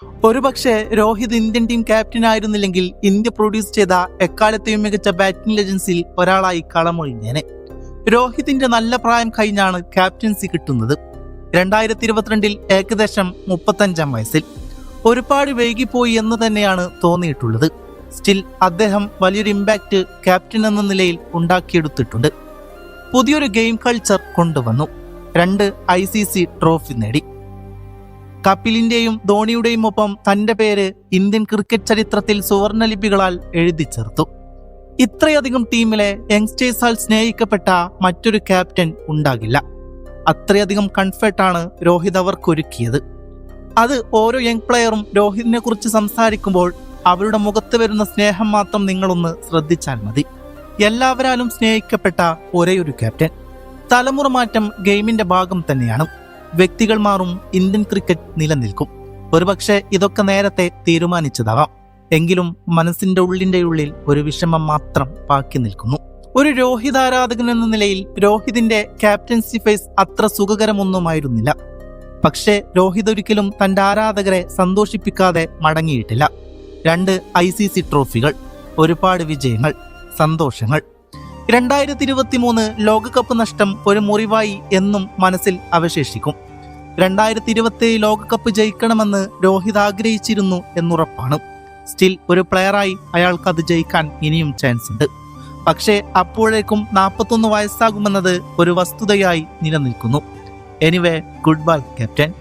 ഒരുപക്ഷെ Rohit Indian team captain ആയിരുന്നില്ലെങ്കിൽ India produce ചെയ്ത എക്കാലത്തെയും മികച്ച ബാറ്റിംഗ് ലെജൻസിൽ ഒരാളായി കളമൊഴിഞ്ഞേനെ. രോഹിതിന്റെ നല്ല പ്രായം കഴിഞ്ഞാണ് ക്യാപ്റ്റൻസി കിട്ടുന്നത്. 2022 ഏകദേശം 35 വയസ്സിൽ. ഒരുപാട് വൈകിപ്പോയി എന്ന് തന്നെയാണ് തോന്നിയിട്ടുള്ളത്. സ്റ്റിൽ അദ്ദേഹം വലിയൊരു ഇമ്പാക്റ്റ് ക്യാപ്റ്റൻ എന്ന നിലയിൽ ഉണ്ടാക്കിയെടുത്തിട്ടുണ്ട്. പുതിയൊരു ഗെയിം കൾച്ചർ കൊണ്ടുവന്നു. 2 ICC ട്രോഫി നേടി. കപിലിന്റെയും ധോണിയുടെയും ഒപ്പം തന്റെ പേര് ഇന്ത്യൻ ക്രിക്കറ്റ് ചരിത്രത്തിൽ സുവർണലിപികളാൽ എഴുതി ചേർത്തു. ഇത്രയധികം ടീമിലെ യങ്സ്റ്റേഴ്സാൽ സ്നേഹിക്കപ്പെട്ട മറ്റൊരു ക്യാപ്റ്റൻ ഉണ്ടാകില്ല. അത്രയധികം കംഫർട്ടാണ് രോഹിത് അവർക്കൊരുക്കിയത്. അത് ഓരോ യങ് പ്ലെയറും രോഹിതിനെ കുറിച്ച് സംസാരിക്കുമ്പോൾ അവരുടെ മുഖത്ത് വരുന്ന സ്നേഹം മാത്രം നിങ്ങളൊന്ന് ശ്രദ്ധിച്ചാൽ മതി. എല്ലാവരാലും സ്നേഹിക്കപ്പെട്ട ഒരേയൊരു ക്യാപ്റ്റൻ. തലമുറ മാറ്റം ഗെയിമിന്റെ ഭാഗം തന്നെയാണ്. വ്യക്തികൾ മാറും, ഇന്ത്യൻ ക്രിക്കറ്റ് നിലനിൽക്കും. ഒരുപക്ഷെ ഇതൊക്കെ നേരത്തെ തീരുമാനിച്ചതാവാം. എങ്കിലും മനസ്സിന്റെ ഉള്ളിൽ ഒരു വിഷമം മാത്രം ബാക്കി നിൽക്കുന്നു. ഒരു രോഹിത് ആരാധകൻ എന്ന നിലയിൽ രോഹിതിന്റെ ക്യാപ്റ്റൻസി ഫേസ് അത്ര സുഖകരമൊന്നുമായിരുന്നില്ല. പക്ഷേ രോഹിത് ഒരിക്കലും തന്റെ ആരാധകരെ സന്തോഷിപ്പിക്കാതെ മടങ്ങിയിട്ടില്ല. 2 ICC ട്രോഫികൾ, ഒരുപാട് വിജയങ്ങൾ, സന്തോഷങ്ങൾ. 2023 ലോകകപ്പ് നഷ്ടം ഒരു മുറിവായി എന്നും മനസ്സിൽ അവശേഷിക്കും. 2027 ലോകകപ്പ് ജയിക്കണമെന്ന് രോഹിത് ആഗ്രഹിച്ചിരുന്നു എന്നുറപ്പാണ്. സ്റ്റിൽ ഒരു പ്ലെയറായി അയാൾക്ക് അത് ജയിക്കാൻ ഇനിയും ചാൻസ് ഉണ്ട്. പക്ഷേ അപ്പോഴേക്കും 41 വയസ്സാകുമെന്നത് ഒരു വസ്തുതയായി നിലനിൽക്കുന്നു. Anyway, good bye captain.